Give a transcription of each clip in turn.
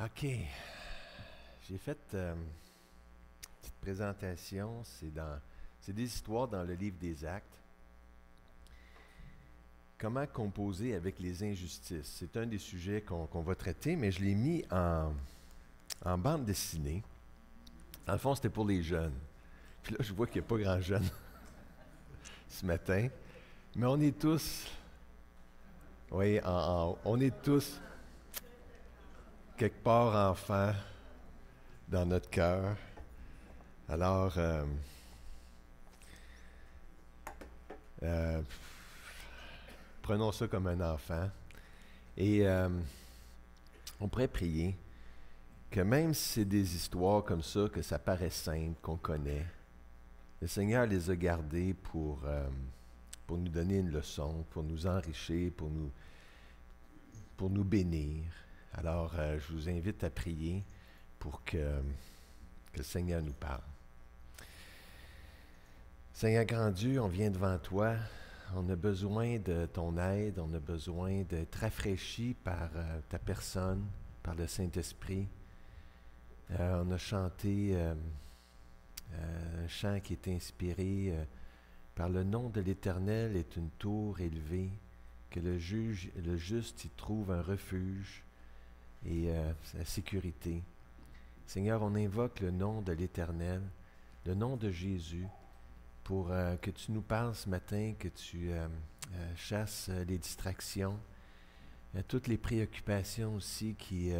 OK. J'ai fait une petite présentation. C'est des histoires dans le livre des Actes. Comment composer avec les injustices? C'est un des sujets qu'on va traiter, mais je l'ai mis en bande dessinée. Dans le fond, c'était pour les jeunes. Puis là, je vois qu'il n'y a pas grand jeune ce matin. Mais on est tous, oui, on est tous quelque part enfants dans notre cœur. Alors, prenons ça comme un enfant. Et on pourrait prier que même si c'est des histoires comme ça, que ça paraît simple, qu'on connaît, le Seigneur les a gardées pour nous donner une leçon, pour nous enrichir, pour nous bénir. Alors, je vous invite à prier pour que le Seigneur nous parle. Seigneur grand Dieu, on vient devant toi. On a besoin de ton aide, on a besoin d'être rafraîchi par ta personne, par le Saint-Esprit. On a chanté un chant qui est inspiré par le nom de l'Éternel est une tour élevée, que le juste y trouve un refuge et la sécurité. Seigneur, on invoque le nom de l'Éternel, le nom de Jésus, pour que tu nous parles ce matin, que tu chasses les distractions, toutes les préoccupations aussi qui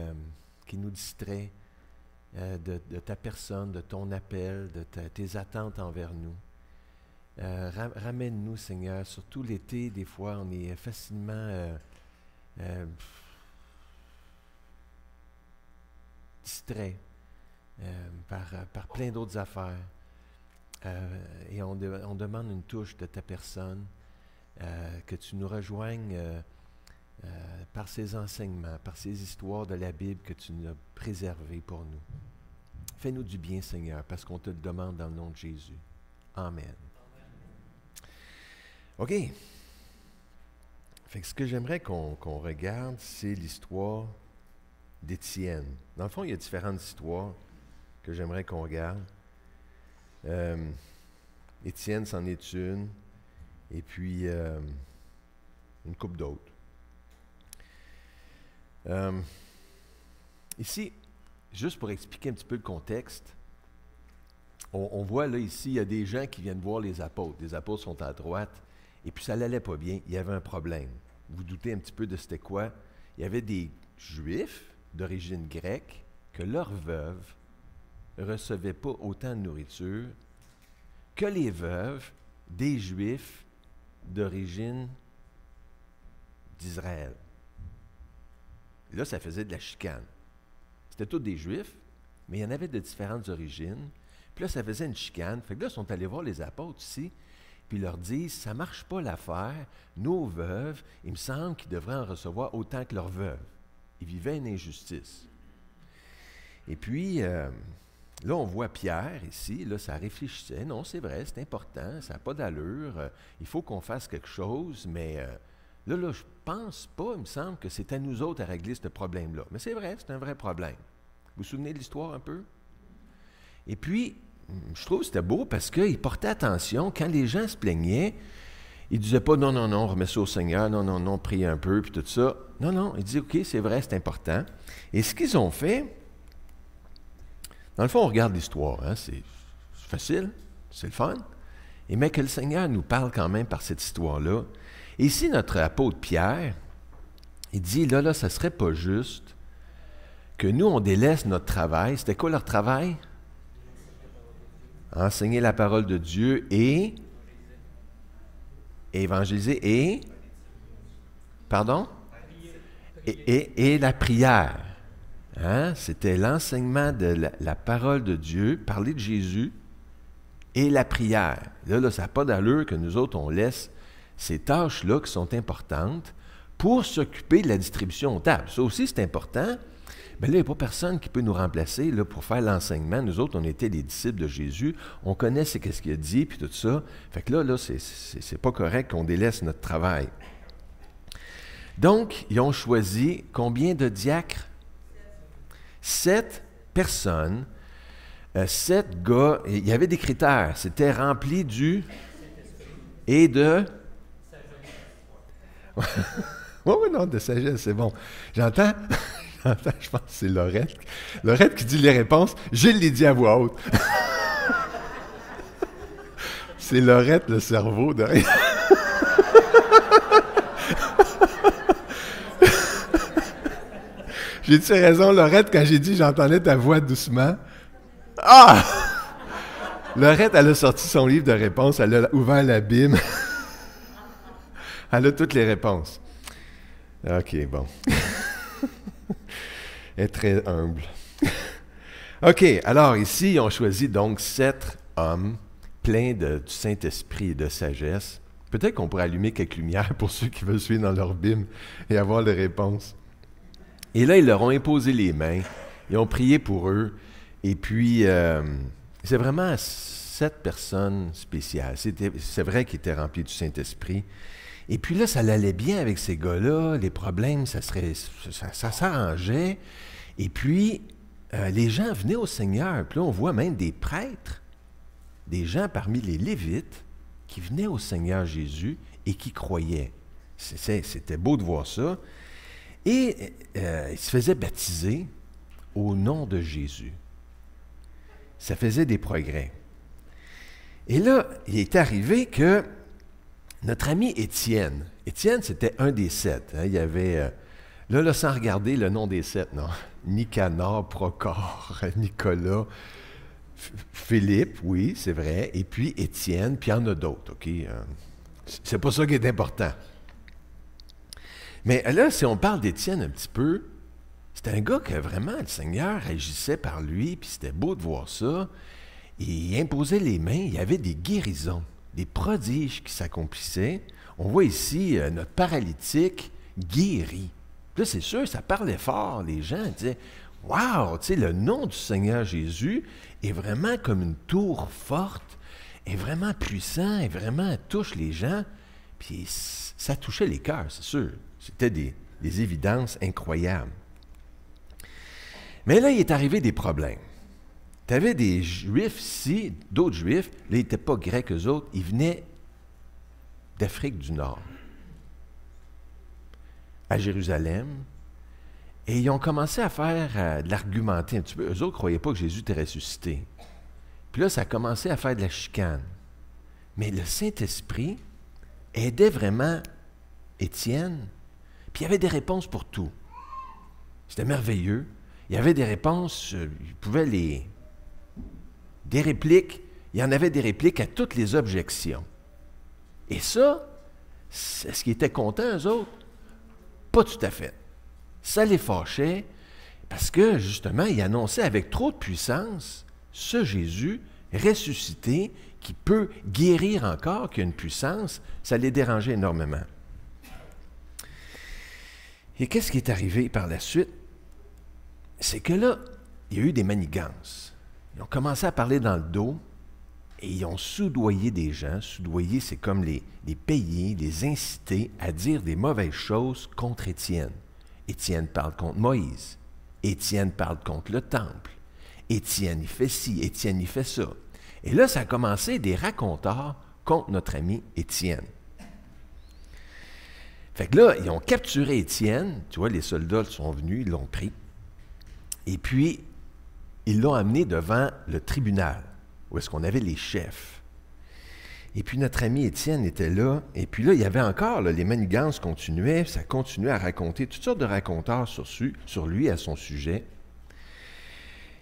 nous distraient de ta personne, de ton appel, de tes attentes envers nous. Ramène-nous, Seigneur, surtout l'été, des fois, on est facilement distrait par plein d'autres affaires. Et on demande une touche de ta personne, que tu nous rejoignes par ces enseignements, par ces histoires de la Bible que tu nous as préservées pour nous. Fais-nous du bien, Seigneur, parce qu'on te le demande dans le nom de Jésus. Amen. OK. Fait que ce que j'aimerais qu'on regarde, c'est l'histoire d'Étienne. Dans le fond, il y a différentes histoires que j'aimerais qu'on regarde. Étienne, c'en est une, et puis une couple d'autres. Ici, juste pour expliquer un petit peu le contexte, on voit là, ici, il y a des gens qui viennent voir les apôtres. Les apôtres sont à droite, et puis ça n'allait pas bien, il y avait un problème. Vous vous doutez un petit peu de c'était quoi? Il y avait des Juifs d'origine grecque que leurs veuves ne recevaient pas autant de nourriture que les veuves des Juifs d'origine d'Israël. Là, ça faisait de la chicane. C'était tous des Juifs, mais il y en avait de différentes origines. Puis là, ça faisait une chicane. Fait que là, ils sont allés voir les apôtres ici, puis ils leur disent, ça ne marche pas l'affaire. Nos veuves, il me semble qu'ils devraient en recevoir autant que leurs veuves. Ils vivaient une injustice. Et puis, là, on voit Pierre ici, là, ça réfléchissait. Non, c'est vrai, c'est important, ça n'a pas d'allure. Il faut qu'on fasse quelque chose, mais là, je pense pas, il me semble, que c'est à nous autres à régler ce problème-là. Mais c'est vrai, c'est un vrai problème. Vous vous souvenez de l'histoire un peu? Et puis, je trouve que c'était beau parce qu'il portait attention. Quand les gens se plaignaient, il ne disait pas « Non, non, non, on remet ça au Seigneur, non, non, non, priez un peu, puis tout ça. » Non, non, il dit « OK, c'est vrai, c'est important. » Et ce qu'ils ont fait, dans le fond, on regarde l'histoire, hein, c'est facile, c'est le fun, mais que le Seigneur nous parle quand même par cette histoire-là. Et ici, notre apôtre Pierre, il dit, là, ça ne serait pas juste que nous, on délaisse notre travail. C'était quoi leur travail? Enseigner la parole de Dieu et évangéliser et... Pardon? Et la prière. Hein? C'était l'enseignement de la parole de Dieu, parler de Jésus et la prière. Là, ça n'a pas d'allure que nous autres, on laisse ces tâches-là qui sont importantes pour s'occuper de la distribution aux tables. Ça aussi, c'est important. Mais là, il n'y a pas personne qui peut nous remplacer là, pour faire l'enseignement. Nous autres, on était les disciples de Jésus. On connaît ce qu'il a dit, puis tout ça. Fait que là c'est pas correct qu'on délaisse notre travail. Donc, ils ont choisi combien de diacres? 7 personnes, 7 gars, il y avait des critères. C'était rempli du et de... Oui, oui, non, de sagesse, c'est bon. J'entends, je pense que c'est Laurette. Laurette qui dit les réponses. Gilles les dit à voix haute. C'est Laurette, le cerveau de rien. J'ai-tu raison, Laurette, quand j'ai dit j'entendais ta voix doucement? Ah! Laurette, elle a sorti son livre de réponses, elle a ouvert l'abîme. Elle a toutes les réponses. OK, bon. Elle est très humble. OK, alors ici, ils ont choisi donc 7 hommes pleins du Saint-Esprit et de sagesse. Peut-être qu'on pourrait allumer quelques lumières pour ceux qui veulent suivre dans leur Bible et avoir les réponses. Et là, ils leur ont imposé les mains, ils ont prié pour eux, et puis c'est vraiment 7 personnes spéciales. C'est vrai qu'ils étaient remplis du Saint-Esprit. Et puis là, ça allait bien avec ces gars-là, les problèmes, ça s'arrangeait. Et puis, les gens venaient au Seigneur. Puis là, on voit même des prêtres, des gens parmi les Lévites, qui venaient au Seigneur Jésus et qui croyaient. C'était beau de voir ça. Et ils se faisaient baptiser au nom de Jésus. Ça faisait des progrès. Et là, il est arrivé que notre ami Étienne, c'était un des 7. Hein, il y avait, là, sans regarder le nom des 7, non. Nicanor, Procor, Nicolas, Philippe, oui, c'est vrai, et puis Étienne, puis il y en a d'autres, OK? C'est pas ça qui est important. Mais là, si on parle d'Étienne un petit peu, c'était un gars que vraiment le Seigneur agissait par lui, puis c'était beau de voir ça. Il imposait les mains, il y avait des guérisons, des prodiges qui s'accomplissaient. On voit ici notre paralytique guéri. Là, c'est sûr, ça parlait fort. Les gens disaient « Wow! » Tu sais, le nom du Seigneur Jésus est vraiment comme une tour forte, est vraiment puissant, et vraiment touche les gens. Puis ça touchait les cœurs, c'est sûr. C'était des évidences incroyables. Mais là, il est arrivé des problèmes. Tu avais des Juifs ici, d'autres Juifs, là, ils n'étaient pas grecs eux autres, ils venaient d'Afrique du Nord, à Jérusalem, et ils ont commencé à faire de l'argumenter un petit peu. Eux autres ne croyaient pas que Jésus était ressuscité. Puis là, ça a commencé à faire de la chicane. Mais le Saint-Esprit aidait vraiment Étienne, puis il y avait des réponses pour tout. C'était merveilleux. Il y avait des réponses, il pouvait des répliques, il y en avait des répliques à toutes les objections. Et ça, c'est ce qui était content, eux autres? Pas tout à fait. Ça les fâchait parce que, justement, ils annonçaient avec trop de puissance ce Jésus ressuscité qui peut guérir encore, qui a une puissance, ça les dérangeait énormément. Et qu'est-ce qui est arrivé par la suite? C'est que là, il y a eu des manigances. Ils ont commencé à parler dans le dos et ils ont soudoyé des gens. Soudoyer, c'est comme les payer, les inciter à dire des mauvaises choses contre Étienne. Étienne parle contre Moïse. Étienne parle contre le temple. Étienne, il fait ci. Étienne, il fait ça. Et là, ça a commencé des racontars contre notre ami Étienne. Fait que là, ils ont capturé Étienne. Tu vois, les soldats sont venus, ils l'ont pris. Et puis, ils l'ont amené devant le tribunal, où est-ce qu'on avait les chefs. Et puis, notre ami Étienne était là. Et puis là, il y avait encore, là, les manigances continuaient. Ça continuait à raconter toutes sortes de racontars sur lui, à son sujet.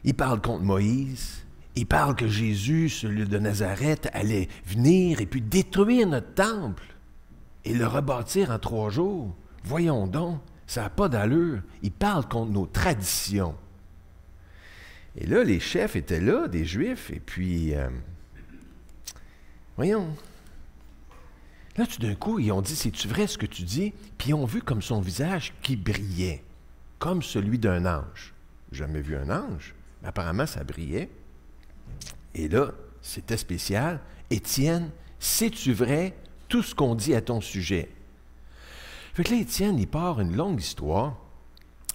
Il parle contre Moïse. Il parle que Jésus, celui de Nazareth, allait venir et puis détruire notre temple et le rebâtir en 3 jours. Voyons donc, ça n'a pas d'allure. Il parle contre nos traditions. Et là, les chefs étaient là, des Juifs, et puis, voyons. Là, tout d'un coup, ils ont dit, c'est-tu vrai ce que tu dis? Puis ils ont vu comme son visage qui brillait, comme celui d'un ange. J'ai jamais vu un ange, mais apparemment, ça brillait. Et là, c'était spécial. Étienne, sais-tu vrai tout ce qu'on dit à ton sujet? Fait que là, Étienne, il part une longue histoire.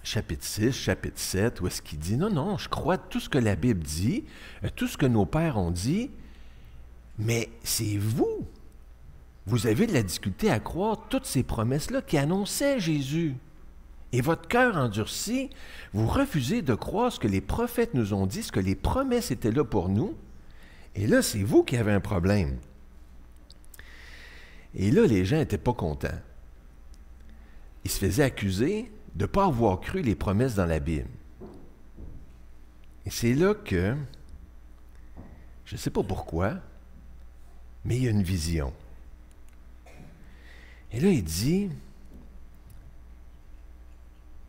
chapitre 6, chapitre 7, où est-ce qu'il dit, non, non, je crois tout ce que la Bible dit, tout ce que nos pères ont dit, mais c'est vous. Vous avez de la difficulté à croire toutes ces promesses-là qui annonçaient Jésus. Et votre cœur endurci, vous refusez de croire ce que les prophètes nous ont dit, ce que les promesses étaient là pour nous. Et là, c'est vous qui avez un problème. Et là, les gens n'étaient pas contents. Ils se faisaient accuser de ne pas avoir cru les promesses dans la Bible. Et c'est là que, je ne sais pas pourquoi, mais il y a une vision. Et là, il dit,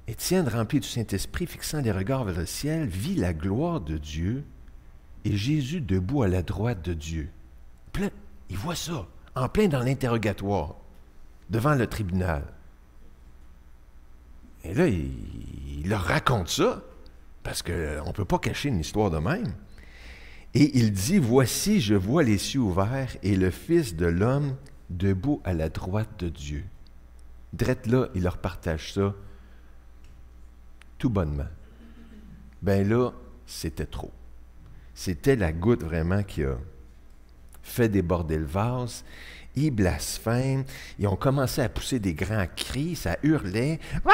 Étienne, rempli du Saint-Esprit, fixant les regards vers le ciel, vit la gloire de Dieu et Jésus debout à la droite de Dieu. Plein, il voit ça, en plein dans l'interrogatoire, devant le tribunal. Et là, il leur raconte ça, parce qu'on ne peut pas cacher une histoire de même. Et il dit, « Voici, je vois les cieux ouverts et le Fils de l'homme debout à la droite de Dieu. » Drette là, il leur partage ça tout bonnement. Ben là, c'était trop. C'était la goutte vraiment qui a fait déborder le vase. Ils blasphèment. Ils ont commencé à pousser des grands cris. Ça hurlait. « Ah!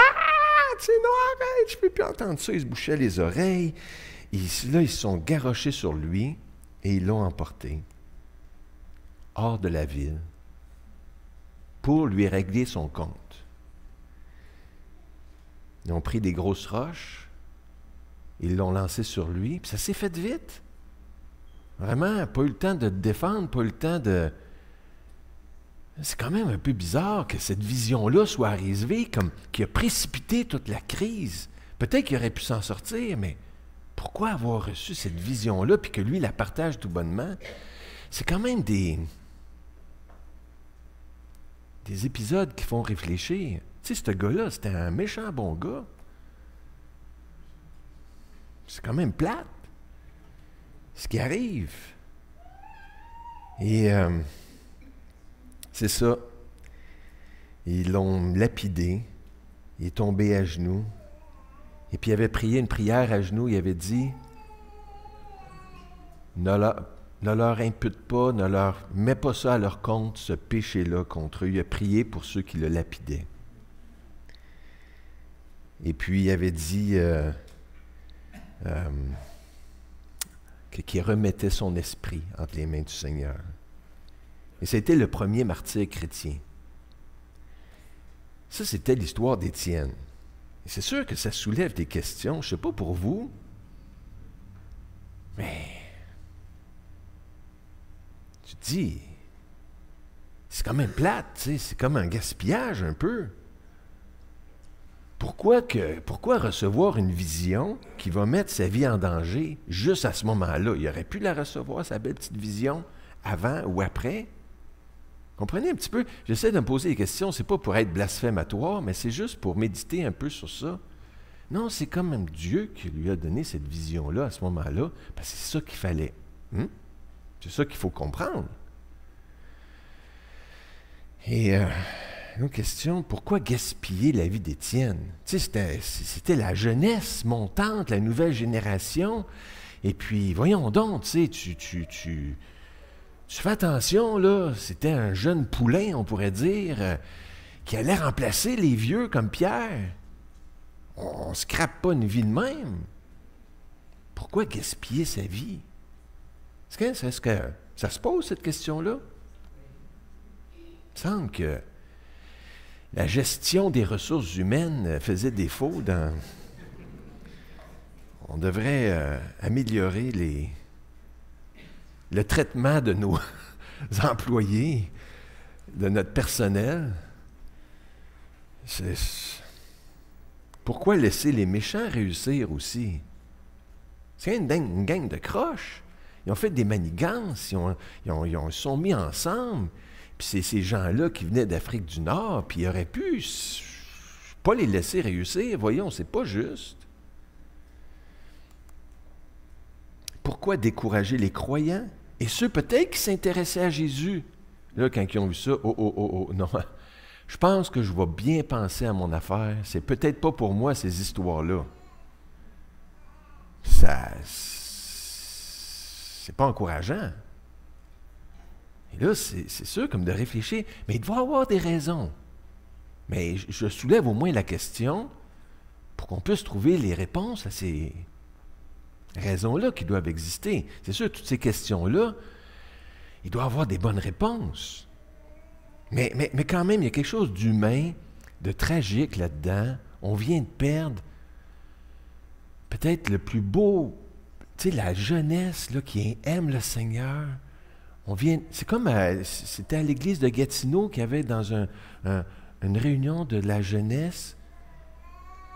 C'est non, arrête! Je ne peux plus entendre ça. » Ils se bouchaient les oreilles. Et là, ils se sont garrochés sur lui et ils l'ont emporté hors de la ville pour lui régler son compte. Ils ont pris des grosses roches, ils l'ont lancé sur lui, puis ça s'est fait vite. Vraiment, pas eu le temps de te défendre, pas eu le temps de... C'est quand même un peu bizarre que cette vision-là soit arrivée, comme qui a précipité toute la crise. Peut-être qu'il aurait pu s'en sortir, mais pourquoi avoir reçu cette vision-là, puis que lui la partage tout bonnement? C'est quand même des épisodes qui font réfléchir. Tu sais, ce gars-là, c'était un méchant bon gars. C'est quand même plate, ce qui arrive. Et c'est ça. Ils l'ont lapidé. Il est tombé à genoux. Et puis il avait prié une prière à genoux. Il avait dit, ne leur impute pas, ne leur mets pas ça à leur compte, ce péché-là contre eux. Il a prié pour ceux qui le lapidaient. Et puis, il avait dit qu'il remettait son esprit entre les mains du Seigneur. Et c'était le premier martyr chrétien. Ça, c'était l'histoire d'Étienne. Et c'est sûr que ça soulève des questions. Je ne sais pas pour vous, mais tu te dis, c'est quand même plate, tu sais, c'est comme un gaspillage un peu. Pourquoi recevoir une vision qui va mettre sa vie en danger juste à ce moment-là? Il aurait pu la recevoir, sa belle petite vision, avant ou après. Comprenez un petit peu? J'essaie de me poser des questions, c'est pas pour être blasphématoire, mais c'est juste pour méditer un peu sur ça. Non, c'est quand même Dieu qui lui a donné cette vision-là à ce moment-là, parce que c'est ça qu'il fallait. C'est ça qu'il faut comprendre. Et une autre question, pourquoi gaspiller la vie d'Étienne? Tu sais, c'était la jeunesse montante, la nouvelle génération. Et puis, voyons donc, tu sais, tu fais attention, là, c'était un jeune poulain, on pourrait dire, qui allait remplacer les vieux comme Pierre. On ne scrape pas une vie de même. Pourquoi gaspiller sa vie? Est-ce que ça se pose, cette question-là? Il semble que la gestion des ressources humaines faisait défaut dans... On devrait améliorer le traitement de nos employés, de notre personnel. Pourquoi laisser les méchants réussir aussi? C'est une gang de croches. Ils ont fait des manigances, ils sont mis ensemble. Puis c'est ces gens-là qui venaient d'Afrique du Nord, puis ils auraient pu pas les laisser réussir. Voyons, c'est pas juste. Pourquoi décourager les croyants? Et ceux peut-être qui s'intéressaient à Jésus. Là, quand ils ont vu ça, non, Je pense que je vais bien penser à mon affaire. C'est peut-être pas pour moi, ces histoires-là. C'est pas encourageant. Et là, c'est sûr comme de réfléchir, mais il doit y avoir des raisons. Mais je soulève au moins la question pour qu'on puisse trouver les réponses à ces raisons-là qui doivent exister. C'est sûr, toutes ces questions-là, il doit y avoir des bonnes réponses. Mais quand même, il y a quelque chose d'humain, de tragique là-dedans. On vient de perdre peut-être le plus beau, tu sais, la jeunesse là, qui aime le Seigneur. C'est comme, c'était à l'église de Gatineau qu'il y avait dans une réunion de la jeunesse,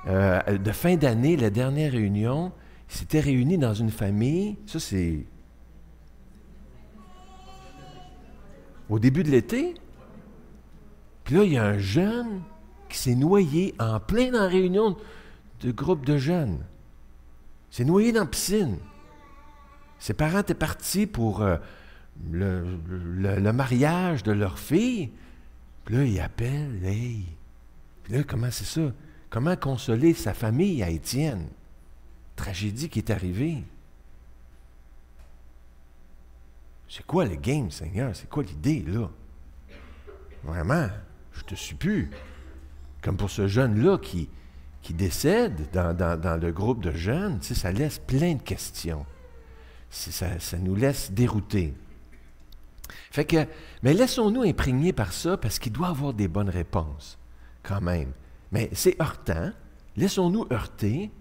de fin d'année, la dernière réunion, ils s'étaient réunis dans une famille. Ça, c'est au début de l'été. Puis là, il y a un jeune qui s'est noyé en plein dans la réunion de groupe de jeunes. Il s'est noyé dans la piscine. Ses parents étaient partis pour le mariage de leur fille. Puis là, il appelle, hey. Puis là, comment c'est ça? Comment consoler sa famille à Étienne? Tragédie qui est arrivée. C'est quoi le game, Seigneur? C'est quoi l'idée, là? Vraiment, je te suis plus. Comme pour ce jeune-là qui décède dans le groupe de jeunes, tu sais, ça laisse plein de questions. Ça nous laisse dérouter. Fait que, mais laissons-nous imprégner par ça parce qu'il doit avoir des bonnes réponses, quand même. Mais c'est heurtant. Laissons-nous heurter,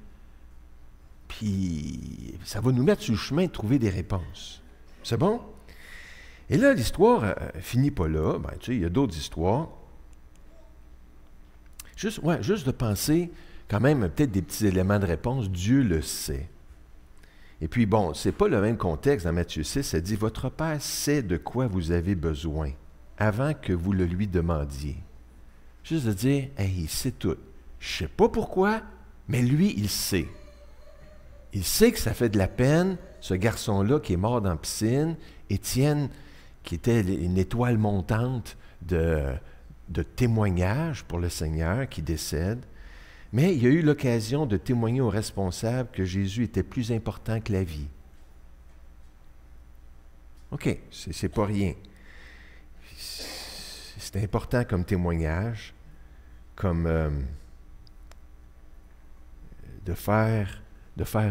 puis ça va nous mettre sur le chemin de trouver des réponses. C'est bon? Et là, l'histoire finit pas là. Ben, tu sais, il y a d'autres histoires. Juste de penser quand même peut-être des petits éléments de réponse, Dieu le sait. Et puis, bon, c'est pas le même contexte dans Matthieu 6, ça dit « Votre Père sait de quoi vous avez besoin avant que vous le lui demandiez. » Juste de dire « Hey, il sait tout. Je sais pas pourquoi, mais lui, il sait. Il sait que ça fait de la peine, ce garçon-là qui est mort dans la piscine, Étienne, qui était une étoile montante de témoignage pour le Seigneur, qui décède. Mais il a eu l'occasion de témoigner aux responsables que Jésus était plus important que la vie. OK, c'est pas rien. C'est important comme témoignage, comme de faire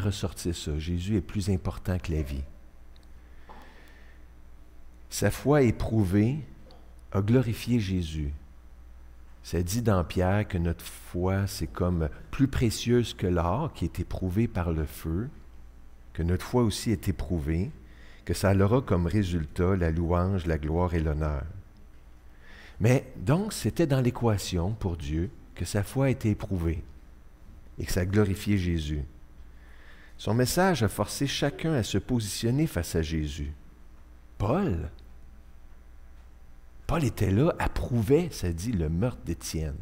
ressortir ça. Jésus est plus important que la vie. Sa foi éprouvée a glorifié Jésus. Ça dit dans Pierre que notre foi, c'est comme plus précieuse que l'or qui est éprouvé par le feu, que notre foi aussi est éprouvée, que ça aura comme résultat la louange, la gloire et l'honneur. Mais donc, c'était dans l'équation pour Dieu que sa foi a été éprouvée et que ça a glorifié Jésus. Son message a forcé chacun à se positionner face à Jésus. Paul était là, approuvait, ça dit, le meurtre d'Étienne.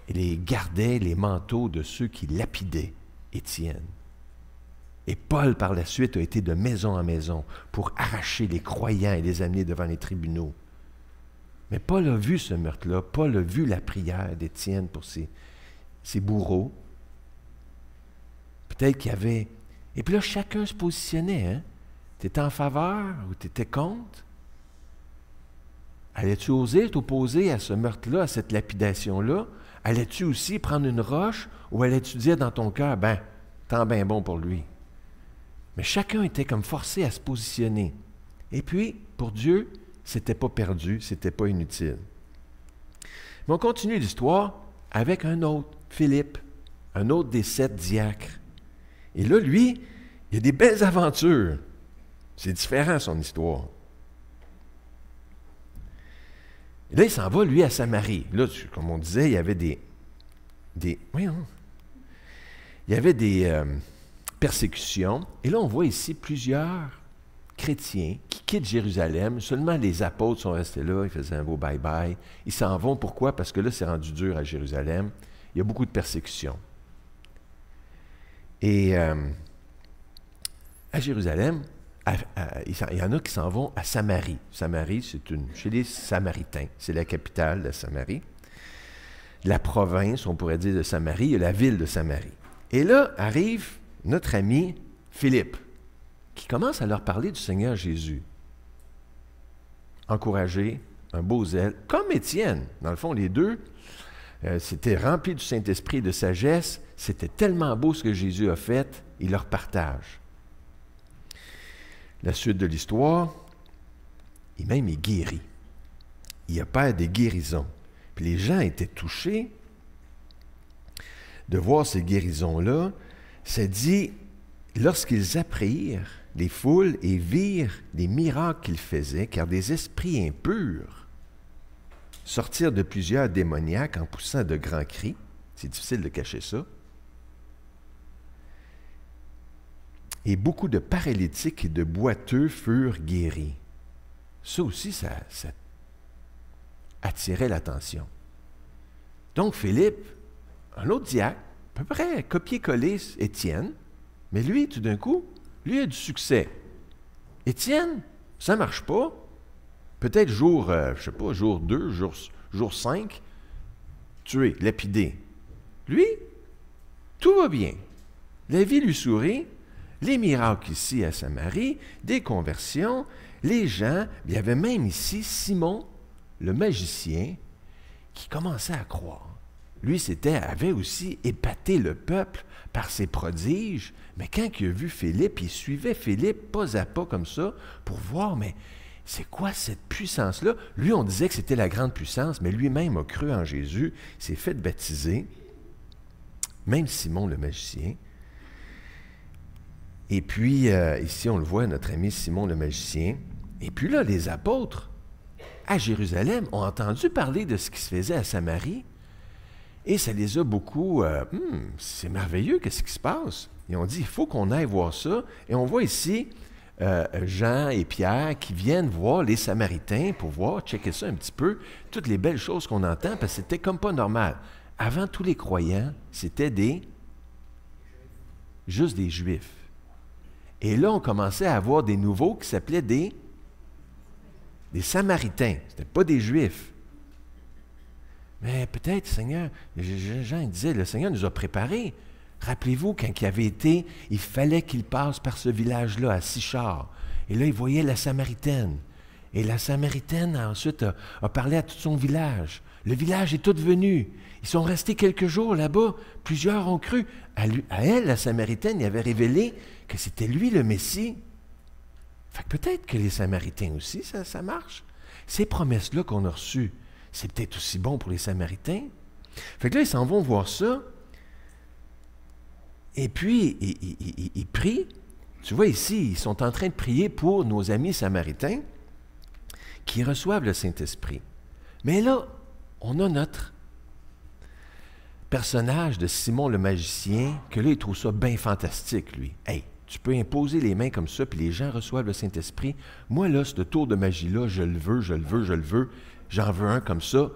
Il les gardait les manteaux de ceux qui lapidaient Étienne. Et Paul, par la suite, a été de maison en maison pour arracher les croyants et les amener devant les tribunaux. Mais Paul a vu ce meurtre-là. Paul a vu la prière d'Étienne pour ses bourreaux. Peut-être qu'il y avait... Et puis là, chacun se positionnait. Hein? Tu étais en faveur ou tu étais contre? Allais-tu oser t'opposer à ce meurtre-là, à cette lapidation-là? Allais-tu aussi prendre une roche ou allais-tu dire dans ton cœur, ben, tant bien bon pour lui? Mais chacun était comme forcé à se positionner. Et puis, pour Dieu, c'était pas perdu, c'était pas inutile. Mais on continue l'histoire avec un autre, Philippe, un autre des 7 diacres. Et là, lui, il a des belles aventures. C'est différent, son histoire. Et là, il s'en va, lui, à Samarie. Là, comme on disait, il y avait des persécutions. Et là, on voit ici plusieurs chrétiens qui quittent Jérusalem. Seulement les apôtres sont restés là, ils faisaient un beau bye-bye. Ils s'en vont, pourquoi? Parce que là, c'est rendu dur à Jérusalem. Il y a beaucoup de persécutions. Et à Jérusalem, il y en a qui s'en vont à Samarie. Samarie, chez les Samaritains, c'est la capitale de Samarie. La province, on pourrait dire, de Samarie, il y a la ville de Samarie. Et là arrive notre ami Philippe, qui commence à leur parler du Seigneur Jésus. Encouragé, un beau zèle, comme Étienne. Dans le fond, les deux, c'était rempli du Saint-Esprit et de sagesse. C'était tellement beau ce que Jésus a fait, il leur partage. La suite de l'histoire, il guérit. Il opère des guérisons. Puis les gens étaient touchés de voir ces guérisons-là. Ça dit, lorsqu'ils apprirent, les foules, et virent les miracles qu'il faisait, car des esprits impurs sortirent de plusieurs démoniaques en poussant de grands cris. C'est difficile de cacher ça. Et beaucoup de paralytiques et de boiteux furent guéris. Ça aussi, ça attirait l'attention. Donc Philippe, un autre diacre, à peu près copier-coller Étienne, mais lui, tout d'un coup, lui a du succès. Étienne, ça ne marche pas. Peut-être jour, jour 2, jour 5, tué, lapidé. Lui, tout va bien. La vie lui sourit. Les miracles ici à Samarie, des conversions, les gens, il y avait même ici Simon, le magicien, qui commençait à croire. Lui, avait aussi épaté le peuple par ses prodiges, mais quand il a vu Philippe, il suivait Philippe pas à pas comme ça pour voir, mais c'est quoi cette puissance-là? Lui, on disait que c'était la grande puissance, mais lui-même a cru en Jésus, s'est fait baptiser, même Simon le magicien. Et puis, ici, on le voit, notre ami Simon le magicien. Et puis là, les apôtres, à Jérusalem, ont entendu parler de ce qui se faisait à Samarie. Et ça les a beaucoup... c'est merveilleux, qu'est-ce qui se passe? Ils ont dit, il faut qu'on aille voir ça. Et on voit ici Jean et Pierre qui viennent voir les Samaritains pour voir, checker ça un petit peu, toutes les belles choses qu'on entend, parce que c'était comme pas normal. Avant, tous les croyants, c'était juste des Juifs. Et là, on commençait à avoir des nouveaux qui s'appelaient des Samaritains. Ce n'étaient pas des Juifs. Mais peut-être, Seigneur, Jean disait, le Seigneur nous a préparés. Rappelez-vous, quand il avait été, il fallait qu'il passe par ce village-là, à Sichar. Et là, il voyait la Samaritaine. Et la Samaritaine, ensuite, a parlé à tout son village. Le village est tout venu. Ils sont restés quelques jours là-bas. Plusieurs ont cru. À elle, la Samaritaine, il avait révélé que c'était lui le Messie. Fait que peut-être que les Samaritains aussi, ça marche. Ces promesses-là qu'on a reçues, c'est peut-être aussi bon pour les Samaritains. Fait que là, ils s'en vont voir ça. Et puis, ils prient. Tu vois ici, ils sont en train de prier pour nos amis Samaritains qui reçoivent le Saint-Esprit. Mais là, on a notre personnage de Simon le magicien, que là, il trouve ça bien fantastique, lui. Hey, tu peux imposer les mains comme ça, puis les gens reçoivent le Saint-Esprit. Moi, là, ce tour de magie-là, je le veux. J'en veux un comme ça.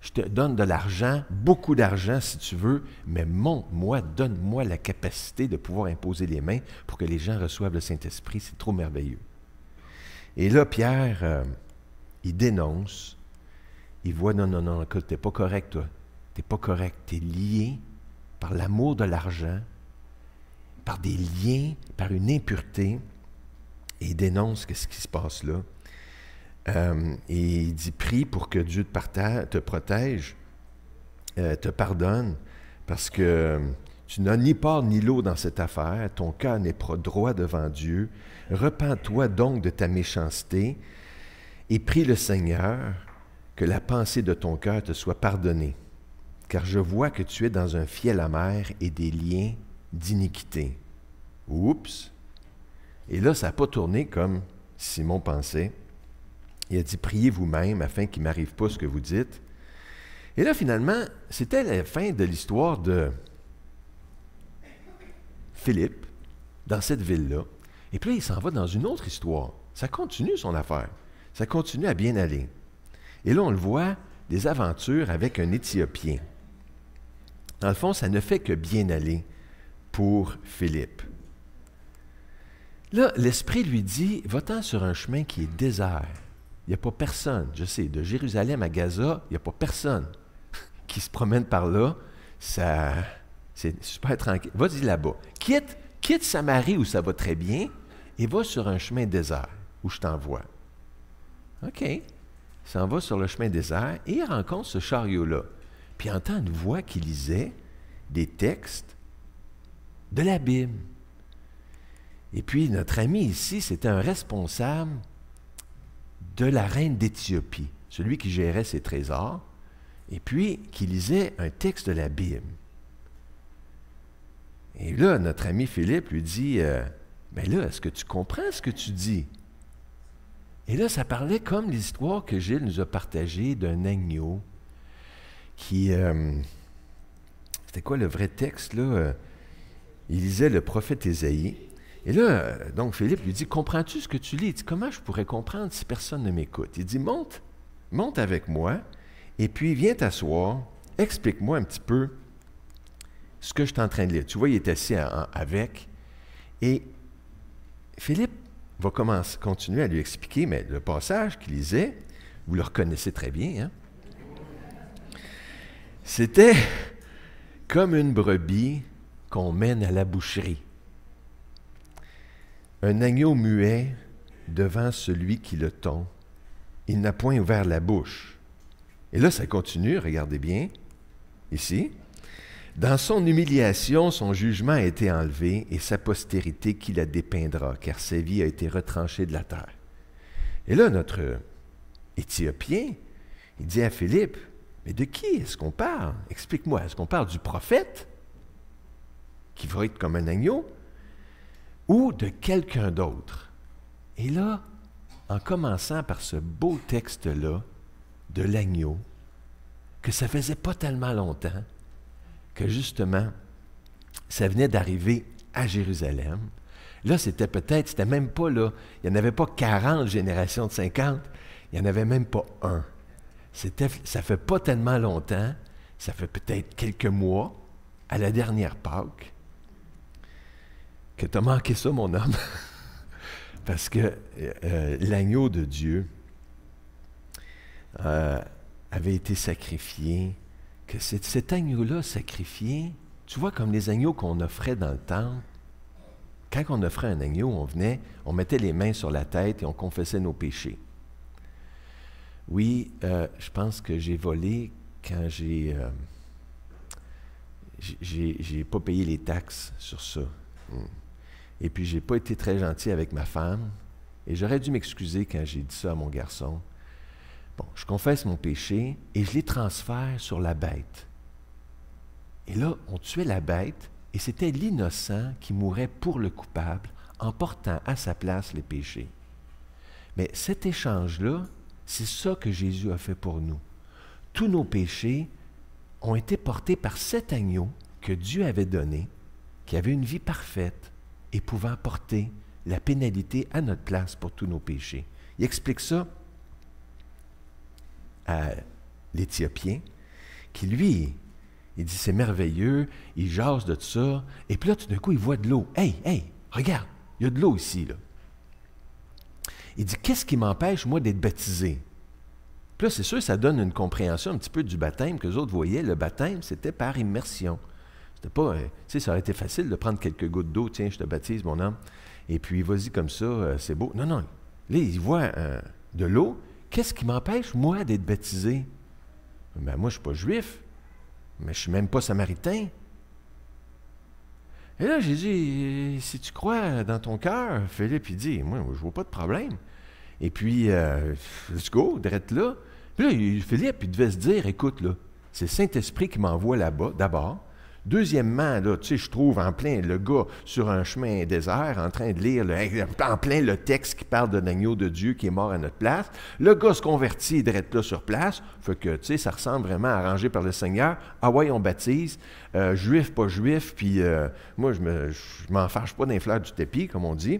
Je te donne de l'argent, beaucoup d'argent si tu veux, mais donne-moi la capacité de pouvoir imposer les mains pour que les gens reçoivent le Saint-Esprit. C'est trop merveilleux. Et là, Pierre, il dénonce. Il voit, non, écoute, t'es pas correct, toi. T'es pas correct. T'es lié par l'amour de l'argent, par des liens, par une impureté. Et il dénonce ce qui se passe là. Et il dit, prie pour que Dieu te protège, te pardonne, parce que tu n'as ni part ni lot dans cette affaire, ton cœur n'est pas droit devant Dieu. Repens-toi donc de ta méchanceté et prie le Seigneur que la pensée de ton cœur te soit pardonnée, car je vois que tu es dans un fiel amer et des liens d'iniquité. Oups! Et là, ça n'a pas tourné comme Simon pensait. Il a dit, priez vous-même afin qu'il ne m'arrive pas ce que vous dites. Et là, finalement, c'était la fin de l'histoire de Philippe dans cette ville-là. Et puis là, il s'en va dans une autre histoire. Ça continue son affaire. Ça continue à bien aller. Et là, on le voit, des aventures avec un Éthiopien. Dans le fond, ça ne fait que bien aller pour Philippe. Là, l'Esprit lui dit, va-t'en sur un chemin qui est désert. Il n'y a pas personne. Je sais, de Jérusalem à Gaza, il n'y a pas personne qui se promène par là. C'est super tranquille. Vas-y là-bas. Quitte Samarie où ça va très bien et va sur un chemin désert où je t'envoie. OK. Il s'en va sur le chemin désert et il rencontre ce chariot-là. Puis il entend une voix qui lisait des textes de la Bible. Et puis notre ami ici, c'était un responsable de la reine d'Éthiopie, celui qui gérait ses trésors, et puis qui lisait un texte de la Bible. Et là, notre ami Philippe lui dit, mais là, est-ce que tu comprends ce que tu dis? Et là, ça parlait comme l'histoire que Gilles nous a partagée d'un agneau qui... c'était quoi le vrai texte, là? Il lisait le prophète Ésaïe. Et là, donc Philippe lui dit, comprends-tu ce que tu lis? Il dit, comment je pourrais comprendre si personne ne m'écoute? Il dit, monte avec moi, et puis viens t'asseoir, explique-moi un petit peu ce que je suis en train de lire. Tu vois, il est assis avec, et Philippe va continuer à lui expliquer, mais le passage qu'il lisait, vous le reconnaissez très bien, hein? C'était comme une brebis qu'on mène à la boucherie. Un agneau muet devant celui qui le tond. Il n'a point ouvert la bouche. Et là, ça continue, regardez bien, ici. Dans son humiliation, son jugement a été enlevé et sa postérité qui la dépeindra, car sa vie a été retranchée de la terre. Et là, notre Éthiopien, il dit à Philippe, mais de qui est-ce qu'on parle? Explique-moi, est-ce qu'on parle du prophète qui va être comme un agneau ou de quelqu'un d'autre? Et là, en commençant par ce beau texte-là de l'agneau, que ça faisait pas tellement longtemps, que justement, ça venait d'arriver à Jérusalem. Là, c'était même pas là, il n'y en avait pas 40 générations de 50, il n'y en avait même pas un. Ça fait pas tellement longtemps, ça fait peut-être quelques mois, à la dernière Pâques, que tu as manqué ça, mon homme, parce que l'agneau de Dieu avait été sacrifié, que cet agneau-là sacrifié, tu vois, comme les agneaux qu'on offrait dans le temple, quand on offrait un agneau, on mettait les mains sur la tête et on confessait nos péchés. Oui, je pense que j'ai volé quand j'ai pas payé les taxes sur ça. Et puis, j'ai pas été très gentil avec ma femme. Et j'aurais dû m'excuser quand j'ai dit ça à mon garçon. Bon, je confesse mon péché et je les transfère sur la bête. Et là, on tuait la bête et c'était l'innocent qui mourait pour le coupable en portant à sa place les péchés. Mais cet échange-là, c'est ça que Jésus a fait pour nous. Tous nos péchés ont été portés par cet agneau que Dieu avait donné, qui avait une vie parfaite et pouvant porter la pénalité à notre place pour tous nos péchés. Il explique ça à l'Éthiopien, qui lui, il dit c'est merveilleux, il jase de ça, et puis là, tout d'un coup, il voit de l'eau. Hey, regarde, il y a de l'eau ici, là. Il dit, qu'est-ce qui m'empêche, moi, d'être baptisé? Puis là, c'est sûr, ça donne une compréhension un petit peu du baptême que les autres voyaient. Le baptême, c'était par immersion. C'était pas, tu sais, ça aurait été facile de prendre quelques gouttes d'eau. Tiens, je te baptise, mon homme. Et puis, vas-y comme ça, c'est beau. Non. Là, il voit de l'eau. Qu'est-ce qui m'empêche, moi, d'être baptisé? Ben, moi, je ne suis pas juif, mais je ne suis même pas samaritain. Et là, j'ai dit, si tu crois dans ton cœur, Philippe, il dit, moi, je vois pas de problème. Et puis, let's go, direct là. Puis là, Philippe, il devait se dire, écoute, là, c'est le Saint-Esprit qui m'envoie là-bas, d'abord. Deuxièmement, là, tu sais, je trouve en plein le gars sur un chemin désert, en train de lire en plein le texte qui parle de l'agneau de Dieu qui est mort à notre place. Le gars se convertit direct là sur place. Fait que, tu sais, ça ressemble vraiment à arrangé par le Seigneur. Ah ouais, on baptise. Juif, pas juif. Puis moi, je m'en fâche pas d'un fleur du tapis, comme on dit.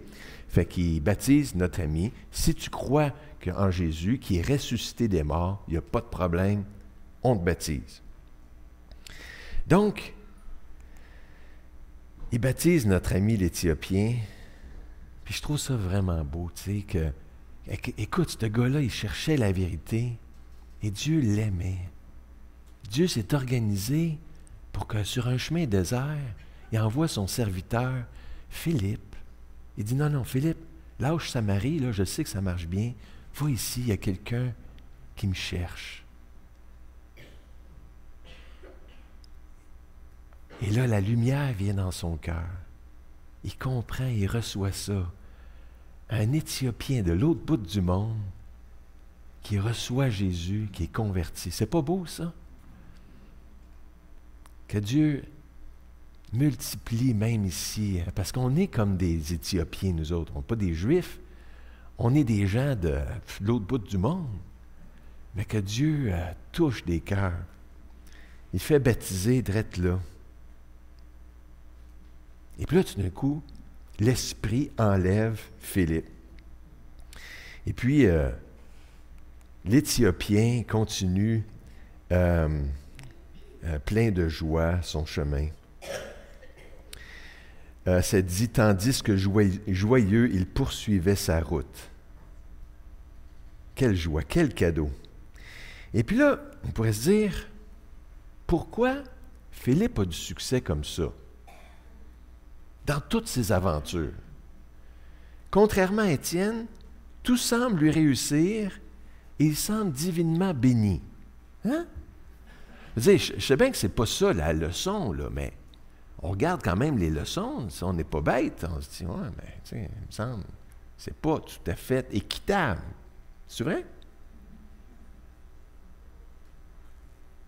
Fait qu'il baptise notre ami. Si tu crois en Jésus, qui est ressuscité des morts, il n'y a pas de problème, on te baptise. Donc, il baptise notre ami l'Éthiopien, Puis je trouve ça vraiment beau, tu sais, que, écoute, ce gars-là, il cherchait la vérité et Dieu l'aimait. Dieu s'est organisé pour que sur un chemin désert, il envoie son serviteur, Philippe. Il dit, non, Philippe, lâche Samarie, là, je sais que ça marche bien. Va ici, il y a quelqu'un qui me cherche. Et là, la lumière vient dans son cœur. Il comprend, il reçoit ça. Un Éthiopien de l'autre bout du monde qui reçoit Jésus, qui est converti. C'est pas beau, ça? Que Dieu multiplie même ici, parce qu'on est comme des Éthiopiens, nous autres. On n'est pas des Juifs. On est des gens de l'autre bout du monde. Mais que Dieu touche des cœurs. Il fait baptiser drette là. Et puis là, tout d'un coup, l'Esprit enlève Philippe. Et puis, l'Éthiopien continue plein de joie son chemin. Ça dit, tandis que joyeux, il poursuivait sa route. Quelle joie, quel cadeau. Et puis là, on pourrait se dire, pourquoi Philippe a du succès comme ça? Dans toutes ses aventures. Contrairement à Étienne, tout semble lui réussir et il semble divinement béni. Hein? Je sais bien que c'est pas ça la leçon, là, mais on regarde quand même les leçons. Si on n'est pas bête, on se dit, ouais, mais tu sais, il me semble, c'est pas tout à fait équitable. C'est vrai?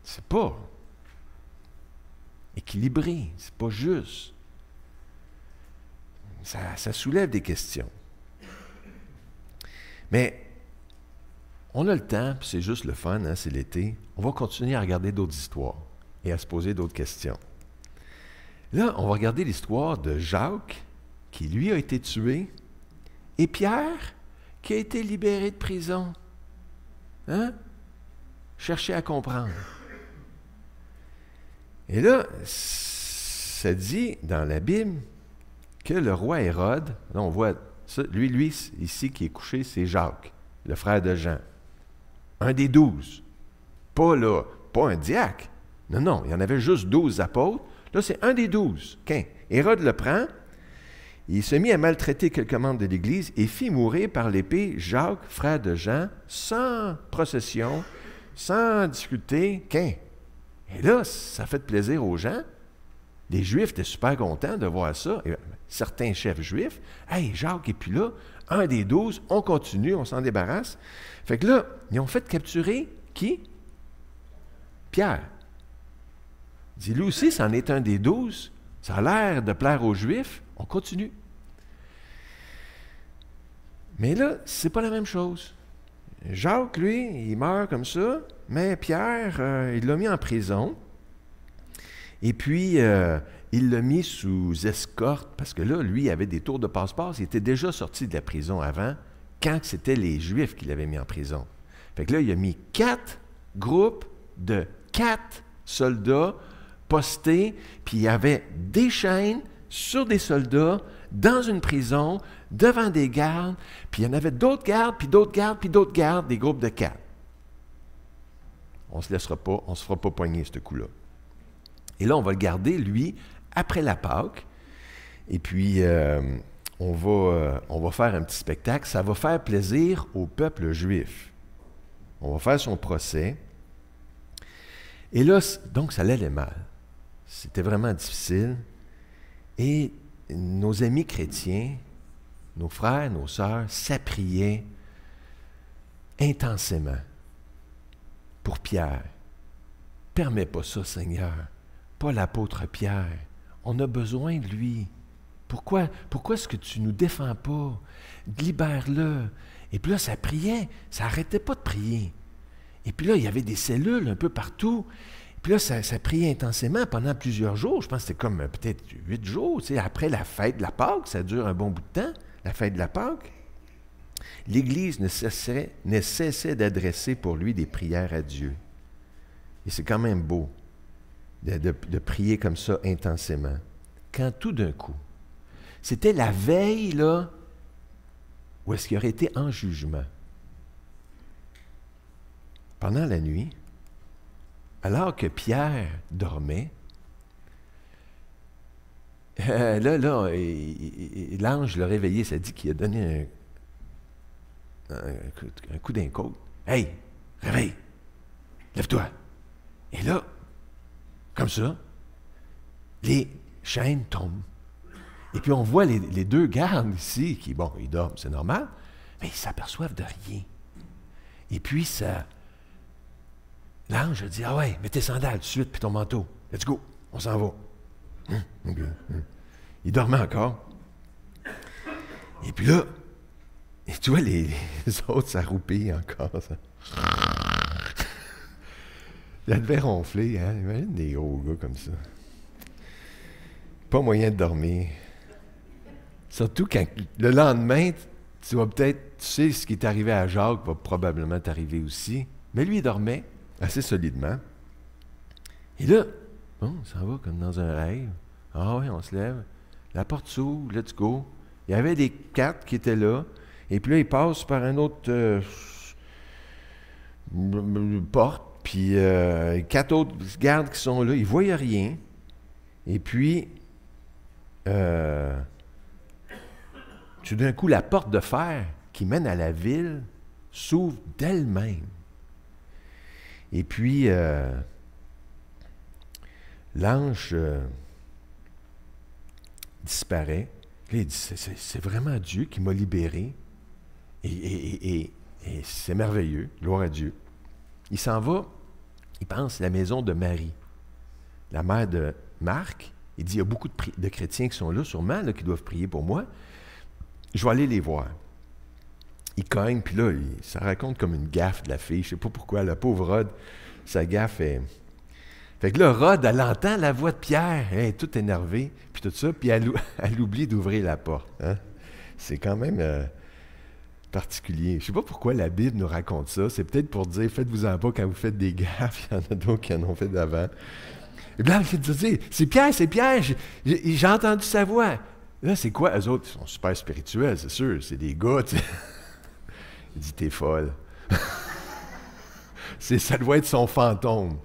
C'est pas équilibré, c'est pas juste. Ça soulève des questions. Mais on a le temps, puis c'est juste le fun, hein, c'est l'été. On va continuer à regarder d'autres histoires et à se poser d'autres questions. Là, on va regarder l'histoire de Jacques, qui lui a été tué, et Pierre, qui a été libéré de prison. Hein? Cherchez à comprendre. Et là, ça dit dans la Bible que le roi Hérode, là on voit ça, lui ici qui est couché, c'est Jacques, le frère de Jean. Un des 12. Pas un diacre. Non, il y en avait juste 12 apôtres. Là, c'est un des 12. Hérode le prend, il se mit à maltraiter quelques membres de l'Église et fit mourir par l'épée Jacques, frère de Jean, sans procession, sans difficulté. Et là, ça fait plaisir aux gens. Les Juifs étaient super contents de voir ça. Et certains chefs juifs, « Hey, Jacques est plus là, un des 12, on continue, on s'en débarrasse. » Fait que là, ils ont fait capturer qui? Pierre. Il dit, lui aussi, c'en est un des 12. Ça a l'air de plaire aux Juifs. On continue. Mais là, c'est pas la même chose. Jacques, lui, il meurt comme ça, mais Pierre, il l'a mis en prison. Et puis, il l'a mis sous escorte, parce que là, lui, il avait des tours de passe-passe. Il était déjà sorti de la prison avant, quand c'était les Juifs qui l'avaient mis en prison. Fait que là, il a mis 4 groupes de 4 soldats postés, puis il y avait des chaînes sur des soldats, dans une prison, devant des gardes, puis il y en avait d'autres gardes, puis d'autres gardes, puis d'autres gardes, des groupes de 4. On ne se laissera pas, on ne se fera pas poigner ce coup-là. Et là, on va le garder, lui, après la Pâque. Et puis, on va faire un petit spectacle. Ça va faire plaisir au peuple juif. On va faire son procès. Et là, donc, ça allait mal. C'était vraiment difficile. Et nos amis chrétiens, nos frères, nos sœurs, s'appriaient intensément pour Pierre. Permets pas ça, Seigneur. Pas l'apôtre Pierre. On a besoin de lui. Pourquoi est-ce que tu ne nous défends pas? Libère-le. Et puis là, ça priait. Ça n'arrêtait pas de prier. Et puis là, il y avait des cellules un peu partout. Et puis là, ça priait intensément pendant plusieurs jours. Je pense que c'était comme peut-être 8 jours. Tu sais, après la fête de la Pâque, ça dure un bon bout de temps, la fête de la Pâque. L'Église ne cessait d'adresser pour lui des prières à Dieu. Et c'est quand même beau de prier comme ça intensément. Quand tout d'un coup, c'était la veille là, ou est-ce qu'il aurait été en jugement? Pendant la nuit, alors que Pierre dormait, l'ange l'a réveillé, ça dit qu'il a donné un coup d'un côte. « Hey, réveille, lève-toi. » Et là, comme ça, les chaînes tombent. Et puis on voit les deux gardes ici, qui, bon, ils dorment, c'est normal, mais ils s'aperçoivent de rien. Et puis l'ange a dit, « Ah ouais, mets tes sandales tout de suite, puis ton manteau. Let's go, on s'en va. » Okay. Il dormait encore. Et puis là, tu vois les autres s'arroupir encore. Ça. Ça devait ronfler, hein? Imagine des gros gars comme ça. Pas moyen de dormir. Surtout quand le lendemain, tu sais ce qui est arrivé à Jacques va probablement t'arriver aussi. Mais lui, il dormait assez solidement. Et là, bon, ça va comme dans un rêve. Ah oui, on se lève. La porte s'ouvre, let's go. Il y avait des 4 qui étaient là. Et puis là, il passe par une autre porte. Puis 4 autres gardes qui sont là. Ils ne voyaient rien. Et puis, tout d'un coup, la porte de fer qui mène à la ville s'ouvre d'elle-même. Et puis, l'ange disparaît. Là, il dit, c'est vraiment Dieu qui m'a libéré. Et c'est merveilleux. Gloire à Dieu. Il s'en va, il pense à la maison de Marie, la mère de Marc. Il dit, il y a beaucoup de chrétiens qui sont là, sûrement, là, qui doivent prier pour moi. Je vais aller les voir. Il cogne, puis là, ça raconte comme une gaffe de la fille. Je ne sais pas pourquoi, la pauvre Rod, sa gaffe est... Fait que là, Rod, elle entend la voix de Pierre, elle est toute énervée, puis tout ça, puis elle oublie d'ouvrir la porte. Hein? C'est quand même particulier. Je ne sais pas pourquoi la Bible nous raconte ça. C'est peut-être pour dire, faites-vous-en pas quand vous faites des gaffes. Il y en a d'autres qui en ont fait d'avant. Et puis là, il dit, c'est Pierre, j'ai entendu sa voix. Là, c'est quoi? Eux autres, ils sont super spirituels, c'est sûr. C'est des gars, tu sais. Il dit, t'es folle. Ça doit être son fantôme.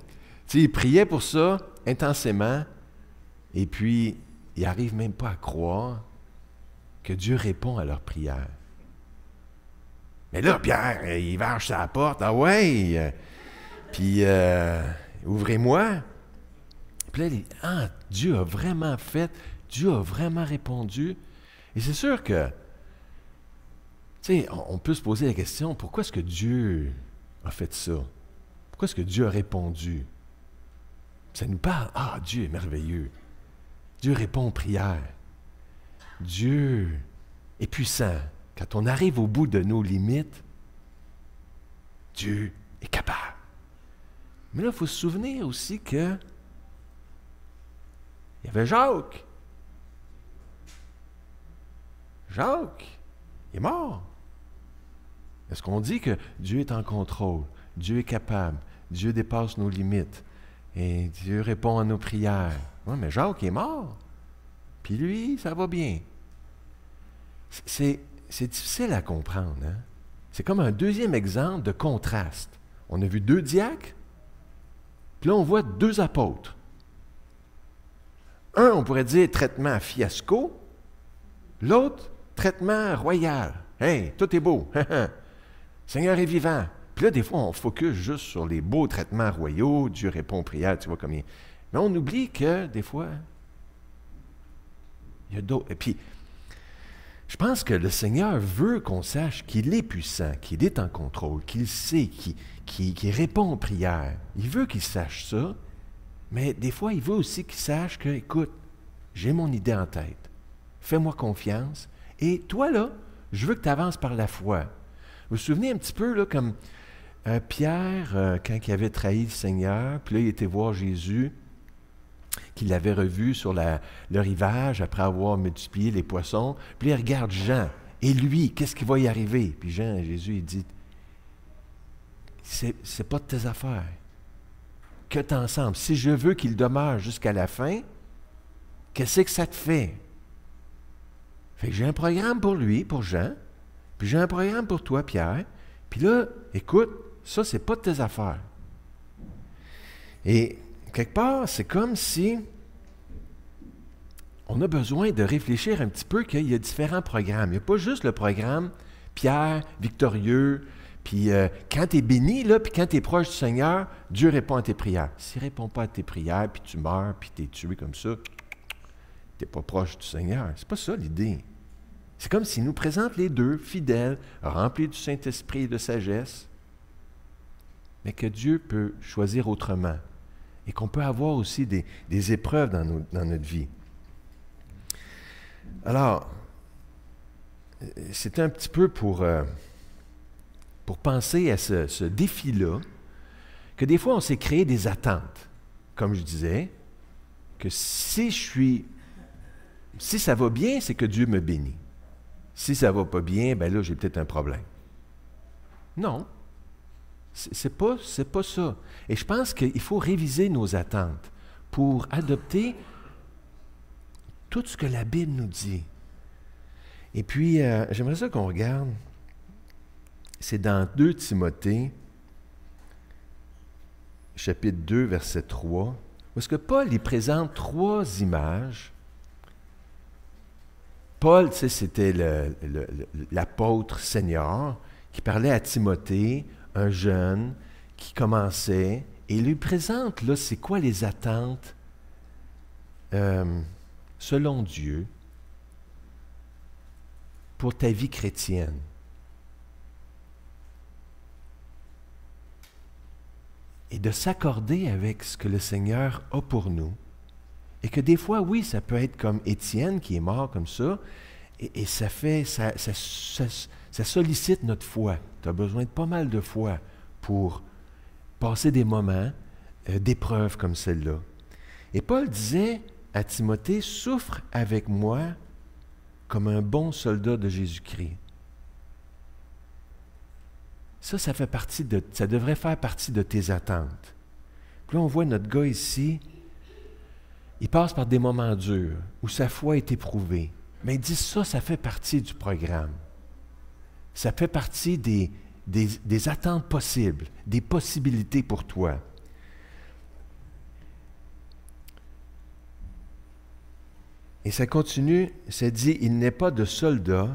Tu sais, il priait pour ça intensément, et puis il n'arrive même pas à croire que Dieu répond à leur prière. Mais là, Pierre, il varge sa porte. Ah ouais! Puis, ouvrez-moi. Puis là, il dit, ah, Dieu a vraiment fait, Dieu a vraiment répondu. Et c'est sûr que, tu sais, on peut se poser la question, pourquoi est-ce que Dieu a fait ça? Pourquoi est-ce que Dieu a répondu? Ça nous parle, ah, Dieu est merveilleux. Dieu répond aux prières. Dieu est puissant. Quand on arrive au bout de nos limites, Dieu est capable. Mais là, il faut se souvenir aussi que il y avait Jacques. Jacques, il est mort. Est-ce qu'on dit que Dieu est en contrôle? Dieu est capable. Dieu dépasse nos limites. Et Dieu répond à nos prières. Oui, mais Jacques est mort. Puis lui, ça va bien. C'est difficile à comprendre. Hein? C'est comme un deuxième exemple de contraste. On a vu 2 diacres, puis là, on voit 2 apôtres. Un, on pourrait dire traitement fiasco. L'autre, traitement royal. Hey, tout est beau. Seigneur est vivant. Puis là, des fois, on focus juste sur les beaux traitements royaux. Dieu répond aux prières, tu vois comme il... Mais on oublie que, des fois, il y a d'autres. Et puis, je pense que le Seigneur veut qu'on sache qu'il est puissant, qu'il est en contrôle, qu'il sait, qu'il répond aux prières. Il veut qu'il sache ça, mais des fois, il veut aussi qu'il sache que, écoute, j'ai mon idée en tête. Fais-moi confiance. Et toi, là, je veux que tu avances par la foi. Vous vous souvenez un petit peu, là, comme Pierre, quand il avait trahi le Seigneur, puis là, il était voir Jésus, qu'il l'avait revu sur le rivage après avoir multiplié les poissons. Puis il regarde Jean. Et lui, qu'est-ce qui va y arriver? Puis Jésus, il dit, c'est pas de tes affaires. Que t'ensemble. Si je veux qu'il demeure jusqu'à la fin, qu'est-ce que ça te fait? Fait que j'ai un programme pour lui, pour Jean. Puis j'ai un programme pour toi, Pierre. Puis là, écoute, ça, c'est pas de tes affaires. Et quelque part, c'est comme si on a besoin de réfléchir un petit peu qu'il y a différents programmes. Il n'y a pas juste le programme Pierre, victorieux, puis quand tu es béni, là, puis quand tu es proche du Seigneur, Dieu répond à tes prières. S'il ne répond pas à tes prières, puis tu meurs, puis tu es tué comme ça, tu n'es pas proche du Seigneur. C'est pas ça l'idée. C'est comme s'il nous présente les deux, fidèles, remplis du Saint-Esprit et de sagesse, mais que Dieu peut choisir autrement et qu'on peut avoir aussi des épreuves dans notre vie. Alors, c'est un petit peu pour penser à ce défi-là, que des fois on s'est créé des attentes, comme je disais, que si ça va bien, c'est que Dieu me bénit. Si ça ne va pas bien, ben là, j'ai peut-être un problème. Non, c'est pas ça. Et je pense qu'il faut réviser nos attentes pour adopter tout ce que la Bible nous dit. Et puis, j'aimerais ça qu'on regarde, c'est dans 2 Timothée, chapitre 2, verset 3, où est-ce que Paul il présente 3 images. Paul, tu sais, c'était l'apôtre Seigneur qui parlait à Timothée, un jeune qui commençait, et il lui présente, là, c'est quoi les attentes selon Dieu pour ta vie chrétienne. Et de s'accorder avec ce que le Seigneur a pour nous. Et que des fois, oui, ça peut être comme Étienne qui est mort comme ça, et ça sollicite notre foi. Tu as besoin de pas mal de foi pour passer des moments d'épreuve comme celle-là. Et Paul disait à Timothée, « Souffre avec moi comme un bon soldat de Jésus-Christ. » Ça devrait faire partie de tes attentes. Puis là, on voit notre gars ici, il passe par des moments durs, où sa foi est éprouvée. Mais il dit ça fait partie du programme. Ça fait partie des attentes possibles, des possibilités pour toi. Et ça continue, ça dit, « Il n'est pas de soldat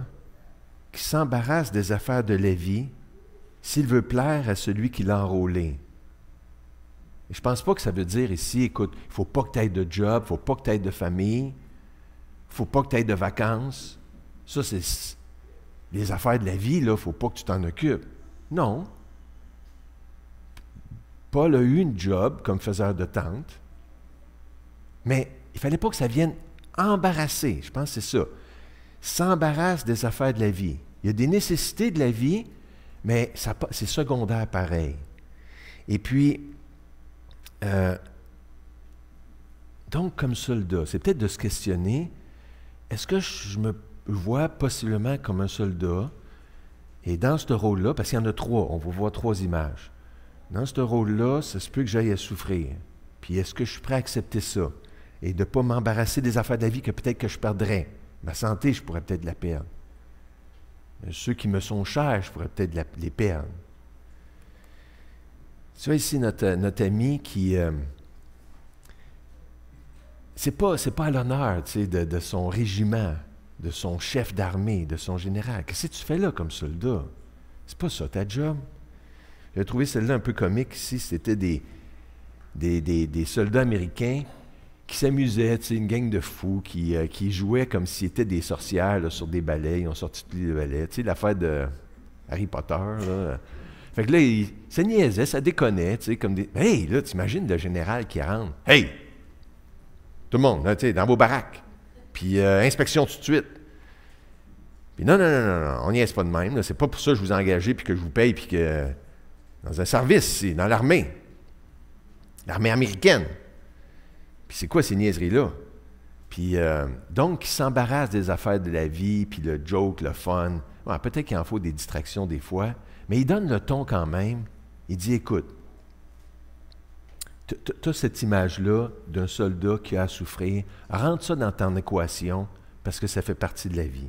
qui s'embarrasse des affaires de la vie s'il veut plaire à celui qui l'a enrôlé. » Et je ne pense pas que ça veut dire ici, écoute, il ne faut pas que tu aies de job, il ne faut pas que tu aies de famille, il ne faut pas que tu aies de vacances. Ça, c'est les affaires de la vie, là, il ne faut pas que tu t'en occupes. Non. Paul a eu une job comme faiseur de tente, mais il ne fallait pas que ça vienne embarrasser, je pense que c'est ça. S'embarrasse des affaires de la vie. Il y a des nécessités de la vie, mais c'est secondaire pareil. Et puis, donc comme soldat, c'est peut-être de se questionner, est-ce que je me vois possiblement comme un soldat, et dans ce rôle-là, parce qu'il y en a 3, on va voir 3 images. Dans ce rôle-là, ça se peut que j'aille à souffrir. Puis est-ce que je suis prêt à accepter ça? Et de ne pas m'embarrasser des affaires de la vie que peut-être que je perdrais. Ma santé, je pourrais peut-être la perdre. Ceux qui me sont chers, je pourrais peut-être les perdre. Tu vois ici notre ami qui... c'est pas à l'honneur, tu sais, de son régiment, de son chef d'armée, de son général. Qu'est-ce que tu fais là comme soldat? C'est pas ça ta job. J'ai trouvé celle-là un peu comique ici. C'était des soldats américains qui s'amusaient, tu sais, une gang de fous qui jouaient comme s'ils étaient des sorcières là, sur des balais. Ils ont sorti tous les balais. Tu sais, l'affaire de Harry Potter, là. Fait que là, ça niaisait, ça déconnait, tu sais, comme des... Hey, là, t'imagines le général qui rentre. Hey! Tout le monde, là, tu sais, dans vos baraques. Puis inspection tout de suite. Puis non, on niaise pas de même. Là. C'est pas pour ça que je vous ai engagé, puis que je vous paye, puis que... Dans un service, c'est dans l'armée. L'armée américaine. Puis c'est quoi ces niaiseries-là? Puis donc, ils s'embarrassent des affaires de la vie, puis le joke, le fun. Ouais, peut-être qu'il en faut des distractions des fois, mais il donne le ton quand même. Il dit, écoute, tu as cette image-là d'un soldat qui a à souffrir. Rentre ça dans ton équation, parce que ça fait partie de la vie.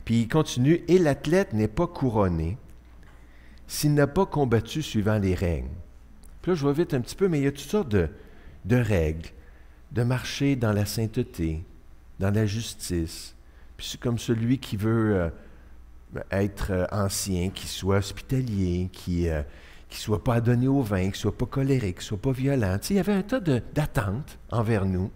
Puis il continue, « Et l'athlète n'est pas couronné s'il n'a pas combattu suivant les règles. » Puis là, je vais vite un petit peu, mais il y a toutes sortes de règles, de marcher dans la sainteté, dans la justice. Puis c'est comme celui qui veut être ancien, qui soit hospitalier, qui ne soit pas adonné au vin, qui ne soit pas colérique, qui ne soit pas violent. Tu sais, il y avait un tas d'attentes envers nous.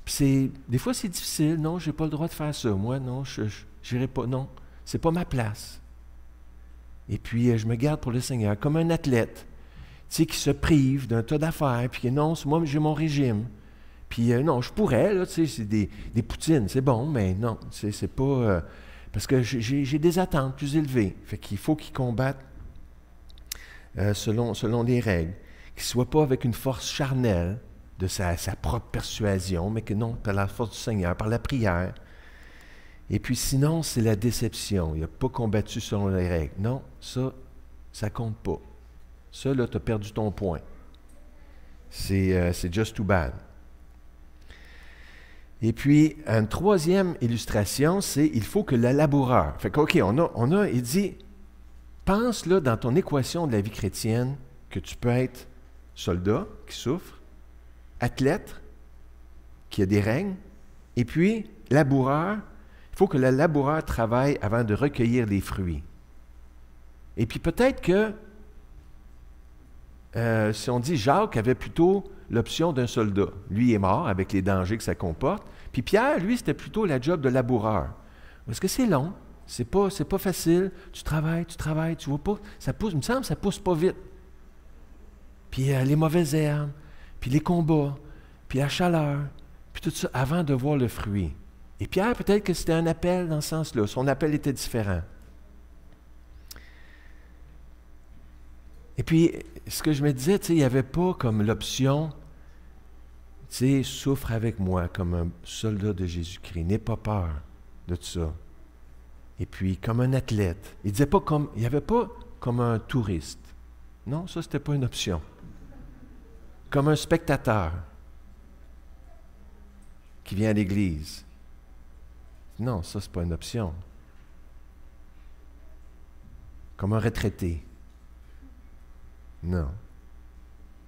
Puis des fois, c'est difficile. Non, je n'ai pas le droit de faire ça. Moi, non, je n'irai pas. Non, ce n'est pas ma place. Et puis, je me garde pour le Seigneur, comme un athlète, tu sais, qui se prive d'un tas d'affaires, puis non, moi, j'ai mon régime. Puis non, je pourrais, là, tu sais, c'est des poutines, c'est bon, mais non, c'est pas... parce que j'ai des attentes plus élevées. Fait qu'il faut qu'il combatte selon les règles. Qu'il ne soit pas avec une force charnelle de sa propre persuasion, mais que non, par la force du Seigneur, par la prière. Et puis sinon, c'est la déception. Il n'a pas combattu selon les règles. Non, ça compte pas. Ça, là, tu as perdu ton point. C'est just too bad. Et puis, une troisième illustration, c'est il faut que le laboureur. Fait que, OK, il dit, pense là dans ton équation de la vie chrétienne que tu peux être soldat qui souffre, athlète qui a des règles, et puis laboureur. Il faut que le laboureur travaille avant de recueillir les fruits. Et puis peut-être que, si on dit Jacques avait plutôt l'option d'un soldat. Lui est mort avec les dangers que ça comporte. Puis Pierre, lui, c'était plutôt la job de laboureur. Parce que c'est long, c'est pas facile. Tu travailles, tu vois pas. Ça pousse, il me semble que ça pousse pas vite. Puis les mauvaises herbes, puis les combats, puis la chaleur, puis tout ça, avant de voir le fruit. Et Pierre, peut-être que c'était un appel dans ce sens-là. Son appel était différent. Et puis, ce que je me disais, il n'y avait pas comme l'option, souffre avec moi comme un soldat de Jésus-Christ. N'aie pas peur de tout ça. Et puis, comme un athlète. Il n'y avait pas comme un touriste. Non, ça, c'était pas une option. Comme un spectateur qui vient à l'église. Non, ça, c'est pas une option. Comme un retraité. Non.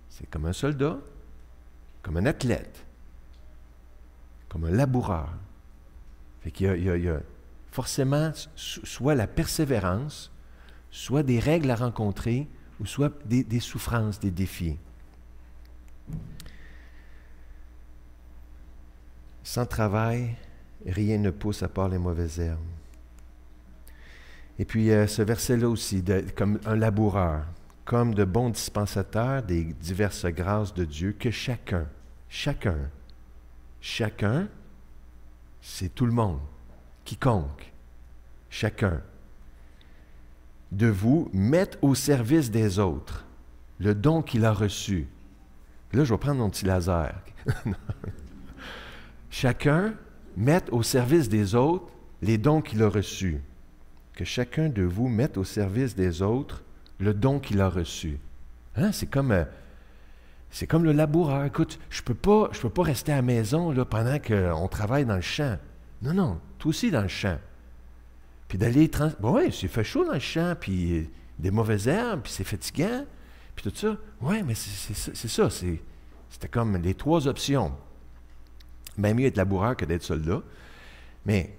C'est comme un soldat, comme un athlète, comme un laboureur. Fait qu'il y a forcément soit la persévérance, soit des règles à rencontrer, ou soit des souffrances, des défis. Sans travail, rien ne pousse à part les mauvaises herbes. Et puis, ce verset-là aussi, comme un laboureur, comme de bons dispensateurs des diverses grâces de Dieu, que chacun, c'est tout le monde, quiconque, chacun, de vous mette au service des autres le don qu'il a reçu. Là, je vais prendre mon petit laser. Chacun mette au service des autres les dons qu'il a reçus. Que chacun de vous mette au service des autres le don qu'il a reçu. Hein? C'est comme le laboureur. Écoute, je peux pas rester à la maison là, pendant qu'on travaille dans le champ. Non, toi aussi dans le champ. Puis d'aller... oui, c'est fait chaud dans le champ, puis des mauvaises herbes, puis c'est fatigant, puis tout ça. Oui, mais c'est ça. C'était comme les trois options. Bien mieux être laboureur que d'être soldat. Mais...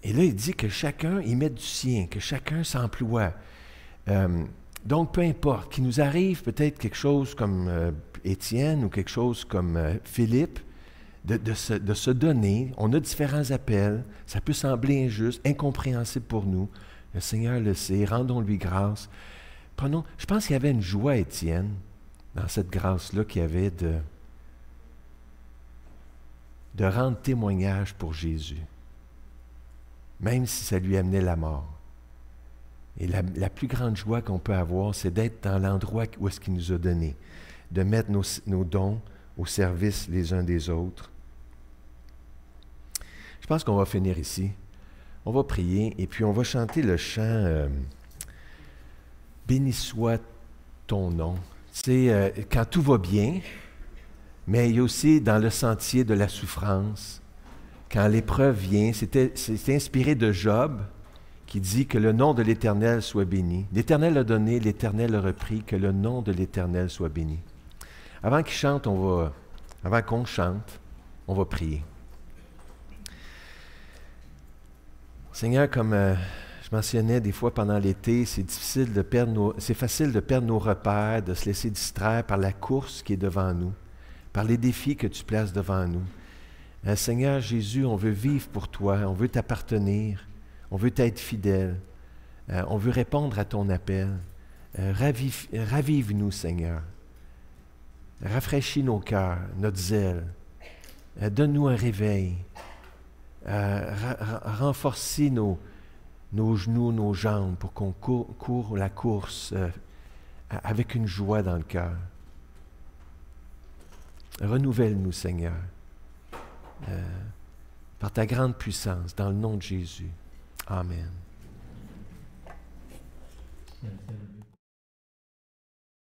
Et là, il dit que chacun y mette du sien, que chacun s'emploie. Donc, peu importe, qu'il nous arrive peut-être quelque chose comme Étienne ou quelque chose comme Philippe, de se donner. On a différents appels. Ça peut sembler injuste, incompréhensible pour nous. Le Seigneur le sait. Rendons-lui grâce. Je pense qu'il y avait une joie, Étienne, dans cette grâce-là qu'il y avait de rendre témoignage pour Jésus, même si ça lui amenait la mort. Et la plus grande joie qu'on peut avoir, c'est d'être dans l'endroit où est-ce qu'il nous a donné, de mettre nos dons au service les uns des autres. Je pense qu'on va finir ici. On va prier et puis on va chanter le chant « Béni soit ton nom ». C'est quand tout va bien, mais il y a aussi dans le sentier de la souffrance, quand l'épreuve vient, c'était inspiré de Job, qui dit que le nom de l'Éternel soit béni. L'Éternel a donné, l'Éternel a repris, que le nom de l'Éternel soit béni. Avant qu'on chante, on va prier. Seigneur, comme je mentionnais des fois pendant l'été, c'est facile de perdre nos repères, de se laisser distraire par la course qui est devant nous, par les défis que tu places devant nous. Seigneur Jésus, on veut vivre pour toi, on veut t'appartenir, on veut t'être fidèle, on veut répondre à ton appel. Ravive-nous, Seigneur. Rafraîchis nos cœurs, notre zèle. Donne-nous un réveil. Renforcis nos genoux, nos jambes pour qu'on court la course avec une joie dans le cœur. Renouvelle-nous, Seigneur, par ta grande puissance, dans le nom de Jésus. Amen.